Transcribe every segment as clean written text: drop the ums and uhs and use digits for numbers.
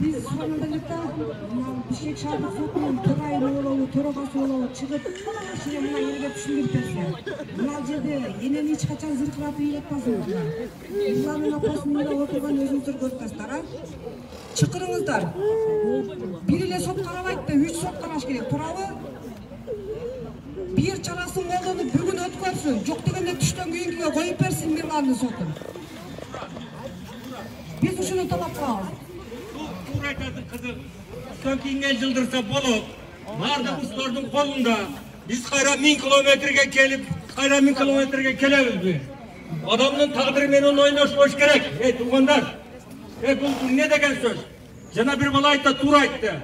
Biz sonralıkta Bişkek Şarkı Soku'nun törayını oğlu, törabası oğlu çıkıp şimdi buna yerine düşündük derse. Bunlar cede yenen hiç kaçan zırkıratı iletmesin bunlar. Bunların apasında oturgan özünüzdür gösterler ha. Çıkırыңızlar. Biriyle sok karabaydı, 3 sok karaş gerek. Turabı bir çarasın olduğunu bugün ötkürsün. Çok degende düşten köyünküge koyup versin bir kanını sokun. Biz şunu talap kılalım. Doğru aytadın kızım. Sökingen yıldırsa bolup, narda kuşlardın kolunda. Biz kayra 1000 kilometrege kelip, kayra 1000 kilometrege kelemiz mi? Adamın taqdiri menен oynaşmış gerek. Tuğanlar. Bu ne degen söz? Jana bir bala aytdı, tuğra aytdı.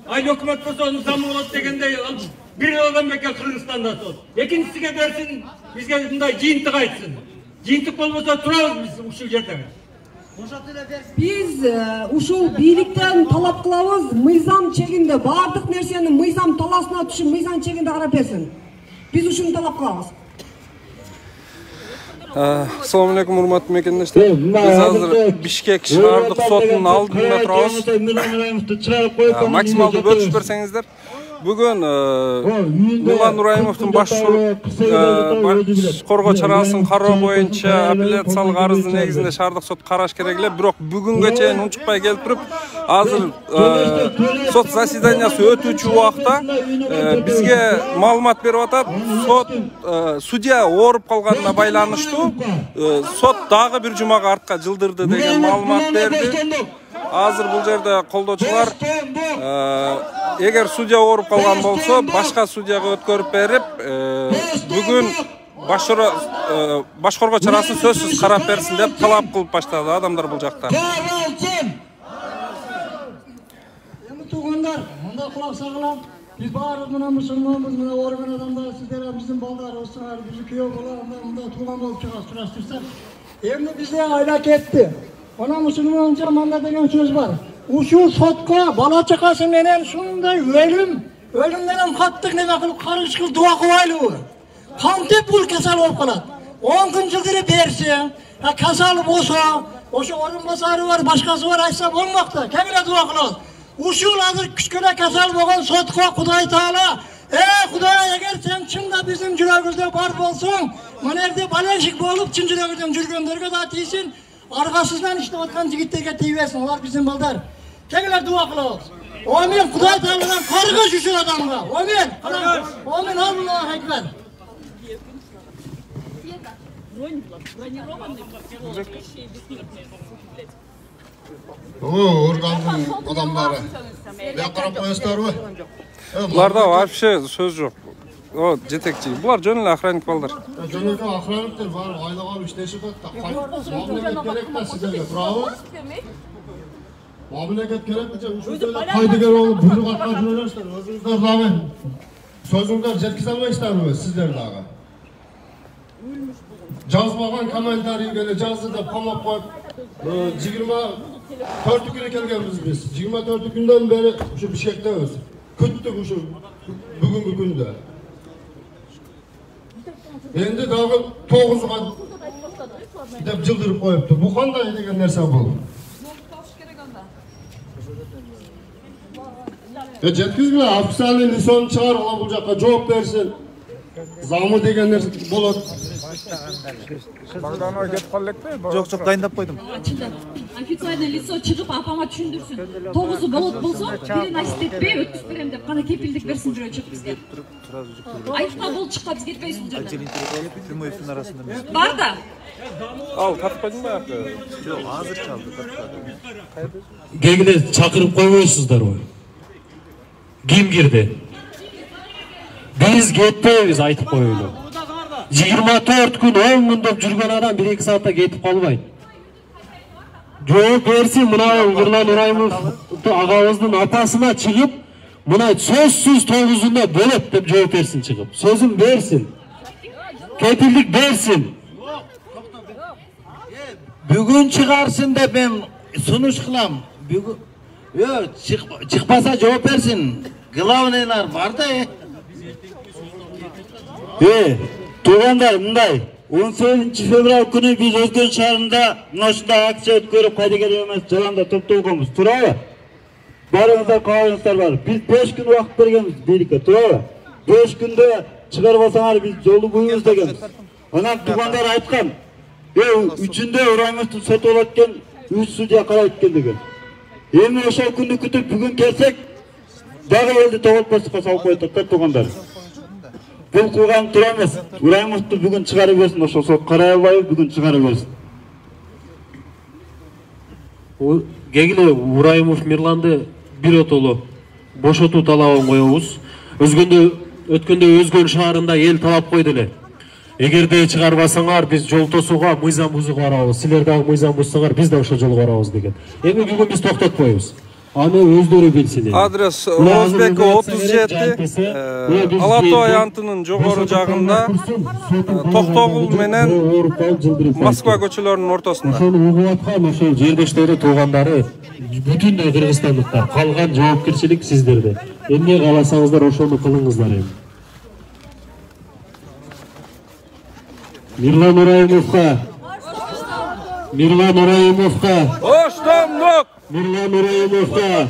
Aylı hükümet olsa onu zamı olat degende bir adam beke Kırgızistan'da söz. Ekincisine dersin, bizge bunday jiyintik aytsın. Jiyintik olmasa turabız biz uşul jerde. Biz uşul biйликтен talap kılabız, mıyzam çeginde, bardıq nersenin mıyzam talasına düşüp mıyzam çeginde karap bersin. Biz uşunu talap kılabız. Assalamu alaikum урматтуу мекендештер. Biz hazır Bişkek şahardык сотунун алдында турабыз. Максималдуу бөлүшүп берсеңиздер. Бүгін Нурлан Нурайымовтың баш коргоо чарасын кароо боюнча апелляциялык арыздын негизинде шаардык сот караш керек эле, бирок бүгүнгө чейин унчукпай келип туруп, азыр сот заседаниясы өтүүчү убакта бизге маалымат берип атат. Сот судья ооруп калганына байланыштуу сот дагы бир жумага артка жылдырды деген маалымат берди. Азыр бул жерде колдоочулар эгер судья ооруп калган болсо, башка судьяга өткөрүп берип, бүгүн баш коргоо чарасын сөзсүз карап берсин деп талап кылып баштады адамдар бул жакта. Тугандар, мында кулак сагылам. Биз баары мына мусулманбыз, мына ооруган адамдар, сиздер биздин балдар, осуңар, биздин күйөө бала, мында туган болуп чыгасыз, сураштырсак. Эмне бизде айла кетти. Ona Müslümanca manda degen söz var. Uşul sotko bala çakası menen şunday ölümden kattık ne bakılıp karışık dua kıvaylı. Kantep bul kasal olup kalat. 10 gün yıldırı bersin, kasal olsa, oşu orun basarı var, başkası var, aysa olmakta. Kemine dua kılat. Uşul hazır küçküne kasal boğan sotko Kuday Taala. Kuday eğer sen çında bizim yüreğimizde var bolsun, manerde balaşık bolup çın yüreğimizden jürgenlerge da tiysin. Arkasından işte otkan jigitlerge tiyversin, onlar bizim baldar. Kendiler dua kılıyoruz. Amin, Kuday Teala'dan kargı şuşur adamla. Amin. Amin, Allah'a ekber. Organın adamları. Ne karap koyaslar mı? Bunlarda вообще söz yok. O жетекçi. Bunlar жөн эле охранник балдар. Жөн эле охранниктер бар, айлыга иштешип атат. Мамлекет керек да сиздерге, туурабы? Мамлекет керек десе, ушул кайдыгер болуп буйрук аткарып жүрөсүздөр. Өзүңүздөр дагы сөзүңдөрдү жеткизе албайсыздарбы сиздер дагы? Жазбаган комментарий келе жазды деп камап коюп, 24 күнү келгенбиз биз. 24 күндөн бери ушу Бишкектебиз. Күттүк ушу бүгүнкү күндө. Endi dagı 9'ga dep жылдырып коюпту. Bu кандай деген нерсе бул? Жеткизме, официальный лисон чыгар, ала бул жакка жооп берсин. Замы деген нерсе болот. Багдановго кетип калдыкпы? Жок, дайындап койдум. Официальный лицо чыгып апама түшүндүрсүн. 9'у болот болсо, бирин асит этпей өткүзүп берем деп кана кепилдик берсин жүрөчүк бизге. Айыпка бул чыкпа, биз кетпейбиз бул жерден. Прямой эфирдин арасында. Бар да. Ал тартып койдуңбу аяка? Жок, азыр чалды, тартпады. Кегиде чакырып койбойсуздарбы? Ким кирди? Биз кетпейбиз, айтып коелу. 24 күн 10 күн деп жүргөн адам 1-2 саатта кетип калбайт. Жооп берсин, мына Нурлан Нурайымов агабыздын апасына чыгып, мына сөзсүз 9'unda бөлөт деп жооп берсин чыгып. Сөзүн берсин. Кепилдик берсин. Бүгүн чыгарсын деп мен сунуш кылам. Бүгүн чыкпаса жооп берсин. Главныйлар бар да. Туугандар, мындай, 18 fevral günü biz Özgün şahrında naşında aksiya ötkörüp kaydeger emas jalanda toптolgonбуз. Turabı? Barınızda kağınızlar var. Biz 5 gün vakit bergenmiz birlikte. Turabı? 5 günde çıkarbasaňar biz jolu buyuz degemiz. Anam tugandar aytkan. Üçünde Uraymostun sotu olatken 3 судья карайт келдиген. Эми ошол күндү күтүп бүгүн келсек, дагы элди тоголтпостукка салып коет тugandar. Бул кылган туура эмес. Uraymostу бүгүн чыгарып берсин, ошол сот карай албайбы, бүгүн чыгарып берсин. Кегиле Ураймов Мирланды биротолу бошотуу талабын коебуз. Өткөндө Өзгөн шаарында эл талап койду эле. Эгерде чыгарбасаңар биз жол тосууга, мыйзам бузууга барабыз. Силер дагы мыйзам бузсаңар биз да ошол жолго барабыз деген. Эми бүгүн биз токтотпойбуз. Аны өздөрү билсин. Адрес Озбек 37, Алатоо аянтынын жогору жагында, Токтогул менен Москва көчөлөрүнүн ортосунда. Ошону угуп аткан ошол жердештери, туугандары, бүтүн кыргызстандыктар, калган жоопкерчилик сиздерде. Эмне кааласаңыздар ошону кылыңыздар эми. Мирлан Uraymовго. Мирлан Uraymовго. Оштомдук. Мирлан Uraymовго.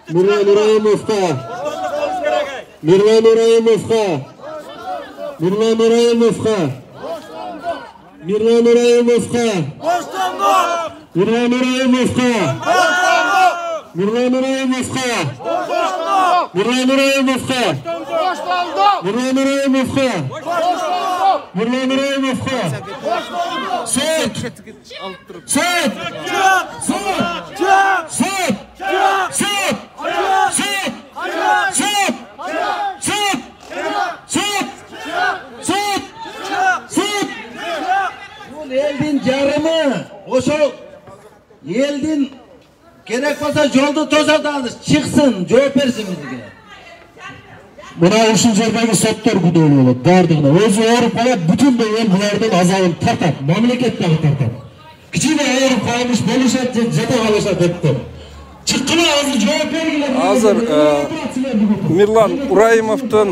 Мирлан Uraymовго. Мирлан Uraymовго. Мирлан Uraymовго. Мирлан Uraymовго. Мирлан Uraymовго. Мирлан Uraymовго. Мирлан Uraymовго. Мирлан Uraymовго. Мирлан Uraymовго. Сот! Сот! Сот! Сот! Сот! Сот! Сот! Сот! Сот! Бул элдин жарымы, ошол элдин керек болса жолду тосатабыз, чыксын, жооп берсин бизге. Мына ушул жердеги соттор күнөөлүү болот, бардыгына. Өзү ооруп калат, бүтүндөй эл булардын азабын тартат, мамлекет дагы тартат. Кичине ооруп калмыш болушат, жата калышат депти. Чыккыла азыр жооп бергиле. Азыр Мирлан Uraymовдун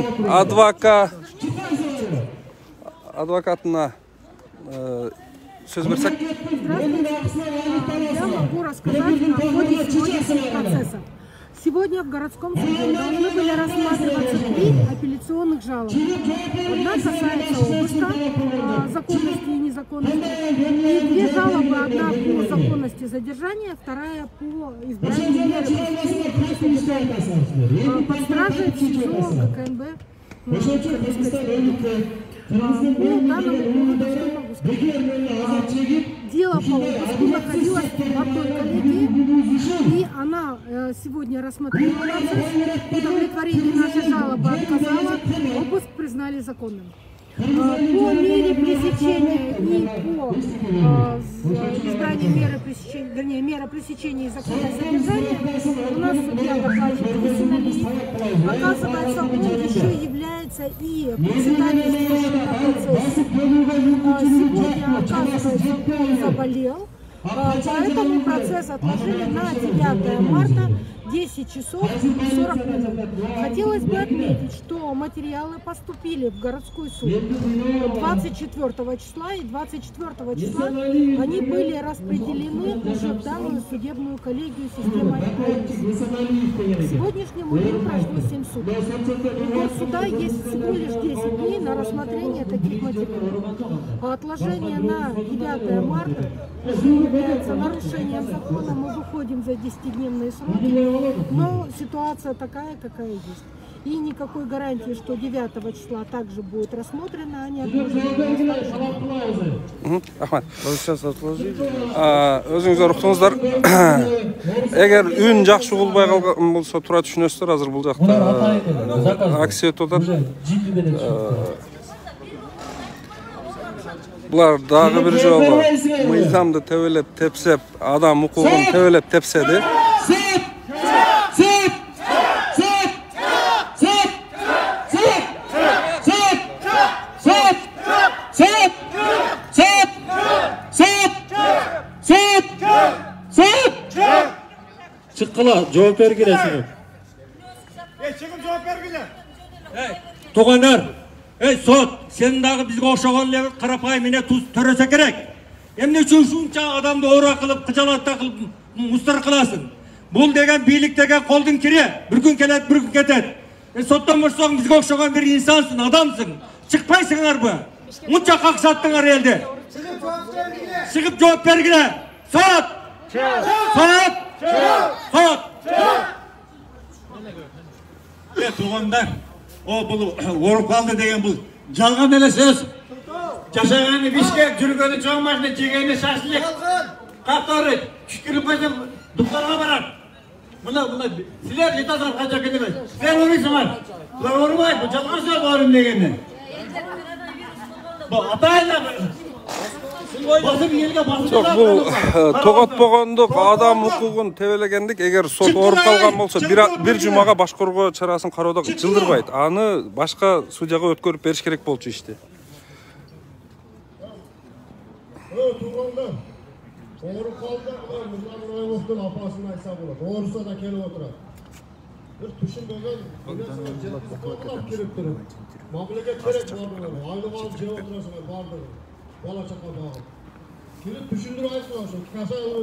адвокатына сөз берсек. Я могу рассказать о ходе сегодняшнего процесса. Сегодня в городском суде должны были рассматриваться 3 апелляционных жалобы. Одна касается обыска, законности и незаконности, и 2 жалобы, одна по законности задержания, вторая по избранию меры пресечения под стражей в СИЗО КНБ. По данному поводу что могу сказать? Дело по обыску находилось в одной коллегии, и она сегодня рассмотрела процесс, удовлетворение нашей жалобы отказала, обыск признали законным. По мере пресечения и по избранию меры пресечения, вернее, мера пресечения и законного задержания у нас судья докладчик профессионалист. Оказывается, он еще является и председателем на процессе. Сегодня, оказывается, он заболел, поэтому процесс отложили на 9 марта 10 часов 40 минут. Хотелось бы отметить, что материалы поступили в городской суд 24 числа, и 24 числа они были распределены уже в данную судебную коллегию системы. К сегодняшнему дню прошло 7 суток. У суда есть всего лишь 10 дней на рассмотрение таких материалов. Отложение на 9 марта является нарушением закона. Мы выходим за 10-дневные сроки. Но ситуация такая, какая есть. И никакой гарантии, что 9 числа также будет рассмотрено, они отложены. Ахмет, сейчас отложили. Өзүңүздөр уктуңуздар. Эгер үн жакшы болбой калган болсо туура түшүнөсүздөр, азыр бул жакта акция өтүп атат. Булар дагы бир жолу мыйзамды тебелеп тепсеп, адам укугун тебелеп тепседи. Çıkkıla, cevap vergile çıkın. Çıkın cevap vergile. Tuğanlar, sot. sen dagı bizge okşogon эле карапайым эне туз төрөсө керек. Эмне үчүн ушунча адамды ооруа кылып, кыжалатта кылып мустар кыласың? Бул деген бийлик деген колдун кири, бир күн келет, бир күн кетет. Соттон болсоң бизге окшогон бир инсансың, адамсың. Чыкпайсыңарбы? Мынча каксаттыңар элди. Чыгып жооп бергиле. Сот! Сот! Сот! Туғандар, бұл орып қалды деген бұл жалған эле сөз. Жашағаны бишкек, жүргені чоң машина, жегені шашлык. Қақтары, түшкіріп қойсам, дұқтарға барар. Мұна, сілер жетасыр қанша кетемez. Сілер орыйсыңар. Бұлар орымайды, бұл жалған сөз орым дегенде. Бұл атайына Жоқ, бұл тоғат болғандық адам укугун тебелегендик. Эгер сот оруп калган болсо, бир жумага баш коргоо чарасын кароодо жылдырбайт. Аны башка судьяга өткөрүп бериш керек болчу ишти. Туғандар, оруп калды, Мырлан Райымовдун апасын айтса болот. Оорусо да келип отурат. Бир түшүнбөгөн жеткизип кирип туруп. Мамлекет керек бардыгы. Айлык алып жеп отурасыңар бардыгы. Бала чака багып. Келип түшүндүрүп айтсаңар ошо касаалы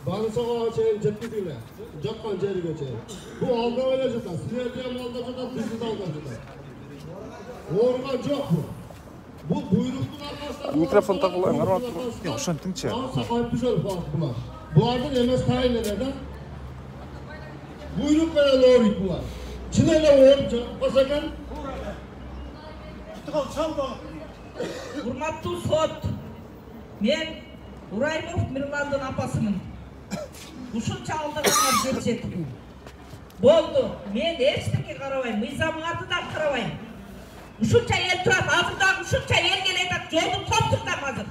Багысага чейин жеткизиле. Жаткан жерге чейин. Бул алдап эле жатат. Силерди ham алдап жатат, бизди да алдап жатат. Ооруган жок бул. Бул буйруктун аркасында Микрофон такылган, армат. Жок, ошентиңчи. Сакайып түшөлүп калат булар. Булардын эмес тайын эле да. Буйрук менен ооруйт булар. Чын эле ооруп жатпаса экен. Урматтуу сот, мен Ураймов Мырландын апасымын. Ушунча алдырганга жетет. Болду, мен эчтеке карабайм, мыйзамыңарды да карабайм. Ушунча эл турат, азырдагы ушунча эл келет, жолду топтурдам азыр.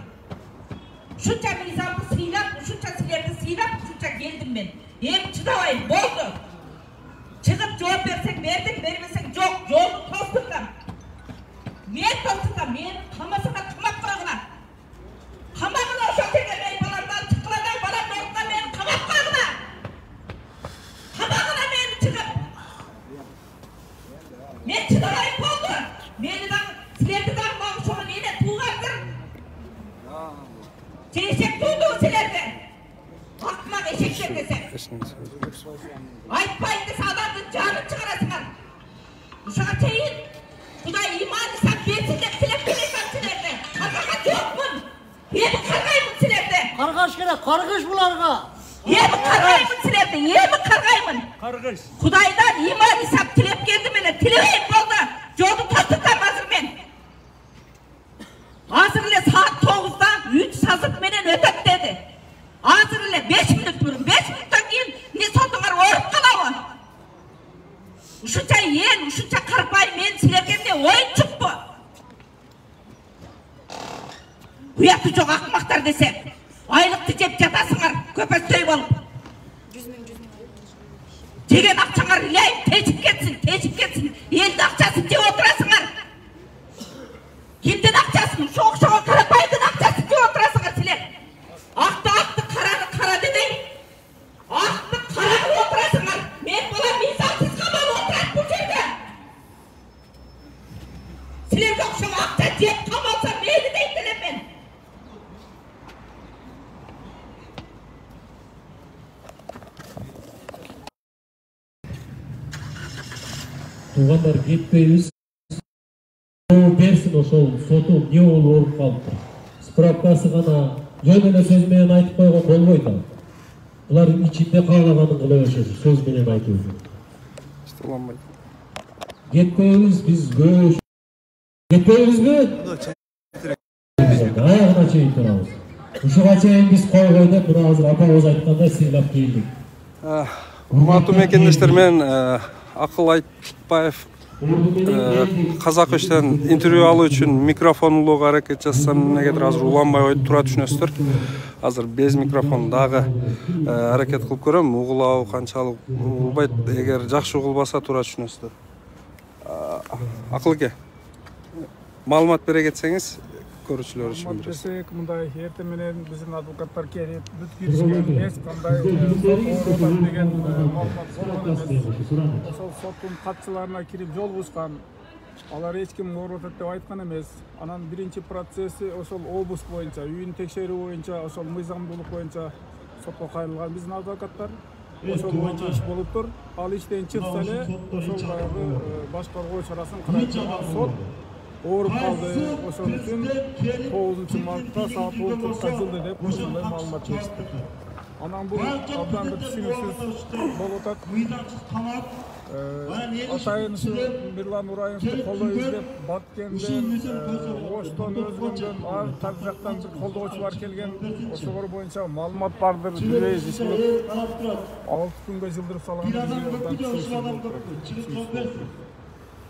Ушунча мыйзамды сыйлап, ушунча силерди сыйлап, ушунча келдим мен. Эми чыдабайм, болду. Чыгып жооп берсең бердик, бербесең жок, жолду топтурдам. Мен топтурдам, мен камасына камап койгуна. Камагына ошо келген мен баламдан чыккылада, балам ордуна мени камап койгуна. Камагына мени чыгып. Мен чыдабайм, болду. Мени дагы, силерди дагы багышууга эне туугандыр. Чейшек туудубу силерди? Акмак эшектер десе. Айтпайын десе адамдын жанын чыгарасыңар. Ушуга чейин Кудай иман исап берсин деп тилеп келесем силерди. Каргага жокмун. Эми каргаймын силерди. Каргаш керек, каргыш буларга. Эми каргаймын силерди, эми каргаймын. Каргыш. Кудайдан иман исап тилеп келдим эле, тилебейм болду. Жолду токтотам азыр мен. Азыр эле саат 9-да 3 сазык менен өтөт деди. Азыр эле 5 мүнөт бурун, 5 мүнөттөн кийин эмне сотуңар ооруп калабы? Ушунча эл, ушунча карпай мен силерге эмне оюнчукпу? Уяты жок акмактар десе, айлыкты жеп жатасыңар, көпөстөй болуп. Жеген акчаңар илейм, тежип кетсин. Элдин акчасын жеп отурасыңар. Кимдин акчасын, ушу окшогон карапайдын акчасын жеп отурасыңар силер. Акты, караны кара дедең. Акты караны отурасыңар. Мен балам мыйзамсыз камалып отурат бул жерде. Силерге окшогон акча жеп камалса мейли дейт элем мен. Туғандар кетпейбиз. Берсин ошол соту эмне болуп ооруп калыптыр. Справкасы гана жөн эле сөз менен айтып койгон болбойт ал. Булар ичинде каалаганын кыла беришет, сөз менен айтуу үчүн. Кетпейбиз, биз көбүш. Кетпейбизби? Аягына чейин турабыз. Ушуга чейин биз койгой деп мына азыр апабыз айткандай сыйлап келдик. Урматтуу мекендештер, мен Акыл Айтбаев Казак Үчтен интервью алуу үчүн микрофон улууга аракет жасасам, эмнегедир азыр уланбай койду, тура түшүнөсүздөр. Азыр без микрофон дагы аракет кылып көрөм. Угулабы, канчалык угулбайт. Эгер жакшы угулбаса тура түшүнөсүздөр. Акыл эке, маалымат бере кетсеңиз көрүүчүлөр үчүн. Десек, мындай эртең менен биздин адвокаттар келип, бүт киришкен эч кандай сот деген маалымат болгон эмес. Ошол соттун катчыларына кирип жолугушкан. Алар эч ким оорутат деп айткан эмес. Анан биринчи процесси ошол облус боюнча, үйүн текшерүү боюнча, ошол мыйзамдуулук боюнча сотко кайрылган биздин адвокаттар. Ошол боюнча иш болуп тур. Ал иштен чыкса эле ошол баягы башкаруу чарасын карап сот ооруп калды. Ошон үчүн 9-мартта саат 10:40 жылды деп ошондой маалымат беришти. Анан бул абдан бир түшүнүксүз болуп атат. Атайын ушу Мирлан Ураевди колдой издеп, Баткенден, Оштон, Өзгөндөн, ар кайсы жактан колдоочулар келген. Ошолор боюнча маалымат бардыр, билебиз, иш кылып 6 күнгө жылдырып салган.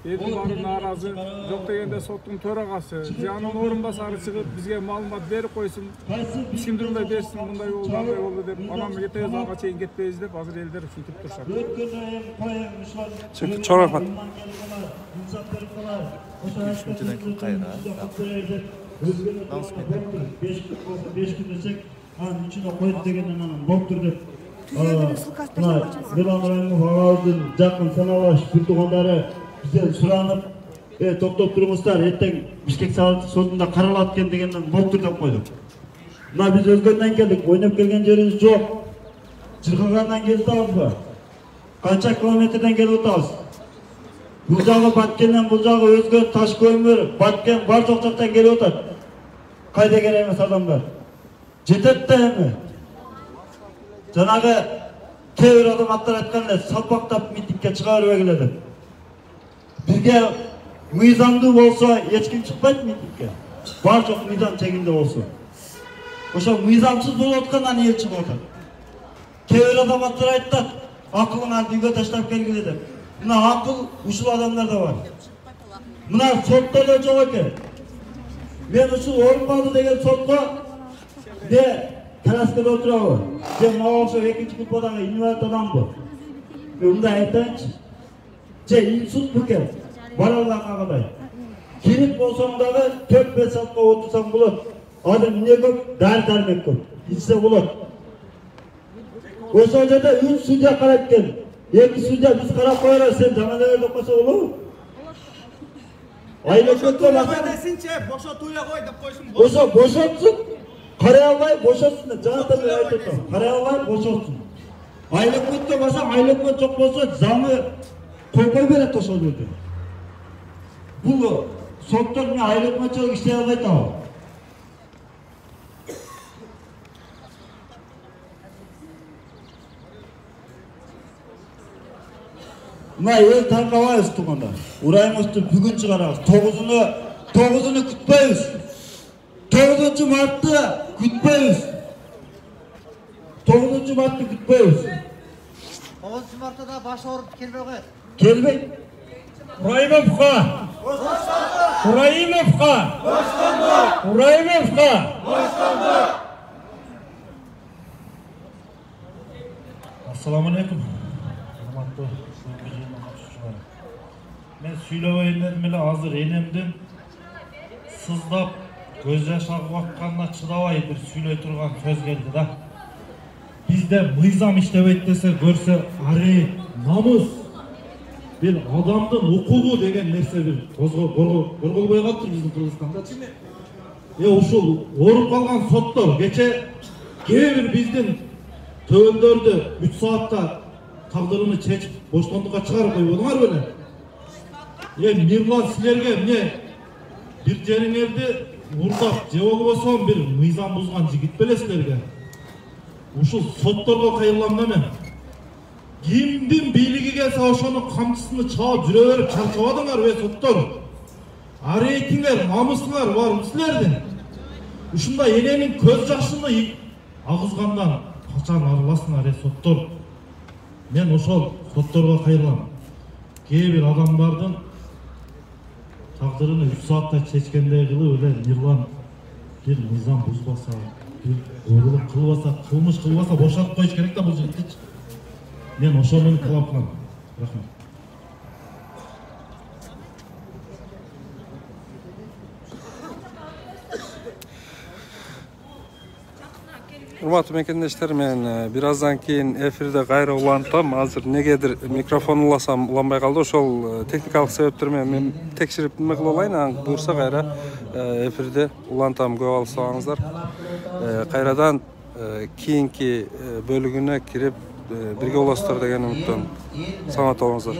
Элдин баары нааразы. Жок дегенде соттун төрагасы же анын орун басары чыгып бизге маалымат берип койсун, түшүндүрмөй берсин, мындай болду, андай болду деп, анан эртең ага чейин кетпейбиз деп азыр элдер ушинтип турушат. Чоң рахмат. Жакын саналаш бир туугандары бизден суранып, токтоп туруңуздар, эртең Бишкек сотунда каралат экен дегенден болуптур деп койдук. Мына биз Өзгөндөн келдик, ойноп келген жерибиз жок. Чыркыгандан келип атабызбы? Канча километрден келип атабыз? Бул жагы Баткенден, бул жагы Өзгөн, Ташкөмүр, Баткен бар жок жактан келип атат. Кайда керек эмес адамдар. Жетет да эми. Жанагы кээ бир адамдар айткандай салпактап митингге чыга бербей келет. Бизге мыйзамдуу болсо эч ким чыкпайт митингге. Бар жок мыйзам чегинде болсо. Ошо мыйзамсыз болуп аткандан эл чыгып атат. Кээ бир адамдар айтат, акылыңарды үйгө таштап келгиле деп. Мына акыл ушул адамдарда бар. Мына соттордо жок экен. Мен ушул Орунбалы деген сотко Тараскада отурабы. Же мага окшоп экинчи группадагы инвалид адамбы. Мен мындай айтайынчы. Же инсульт бүкен. Бара алгандай. Керек болсоң дагы 4-5 саатка отурсаң болот. Азыр эмне көп? Дары-дармек көп. Ичсе болот. Ошол жерде 3 судья карайт экен. 2 судья биз карап коелу, сен жамандабер деп койсо болобу? Айлыкөткө басасынчы, бошотууя кой деп койсун. Ошо бошотсун. Карай албай бошотсун. Жаатан айтып атам. Карай албай бошотсун. Айлыкөткө баса, айлыкөт жок болсо заңы койбой берет ошол жерде. Бул соттор мен айлыкмачылык иштей албайт ал. Мына эл таркабайбыз туугандар. Урайымызды бүгүн чыгарабыз. 9-уну күтпөйбүз. 9-мартты күтпөйбүз. 9-мартты күтпөйбүз. 9-мартта да баш ооруп келбей коет. Келбейт. Urayimovga! Urayimovga! Urayimovga! Assalomu alaykum. Hurmatli men süylöbeyim dedim ele hazır enemdin sыздап көз жаш агып атканына чыдабай бир сүйлөй турган сөз келди да. Бизде мыйзам иштебейт десе көрсө аре намыс бир адамдын укугу деген нерсе бир корголбой калыптыр биздин Кыргызстанда. Ушул ооруп калган соттор кече кээ бир биздин төбөлдөрдү 3 саатта тагдырын чечип боштондукка чыгарып койбодуңар беле? Мирлан силерге эмне бир жериңерди урдап же болбосо бир мыйзам бузган жигит беле силерге? Ушул сотторго кайрылам да мен. Кимдин бийлиги келсе ошонун камчысыны чаап жүрө берип чарчабадыңар соттор? Арейтиңер, намысыңар барбы силердин? Ушундай эненин көз жашыны агызгандан качан арыласыңар соттор? Мен ошол сотторго кайрылам. Кээ бир адамдардын тагдырын 3 саатта чечкендей кылып эле Мирлан бир мыйзам бузбаса, бир оорулук кылбаса, кылмыш кылбаса бошотуп коюш керек да бул жигитти. Мен ошону талап кылам. Рахмат. Урматтуу мекендештер, мен бираздан кийин эфирде кайра улантам. Азыр негедир микрофон уласам уланбай калды. Ошол техникалык себептер менен мен текшерип неме кылып алайын, анан буюрса кайра эфирде улантам. Көп алсаңыздар. Кайрадан кийинки бөлүгүнө кирип бирге болосуздар деген үмүттөнүм. Саламат болуңуздар.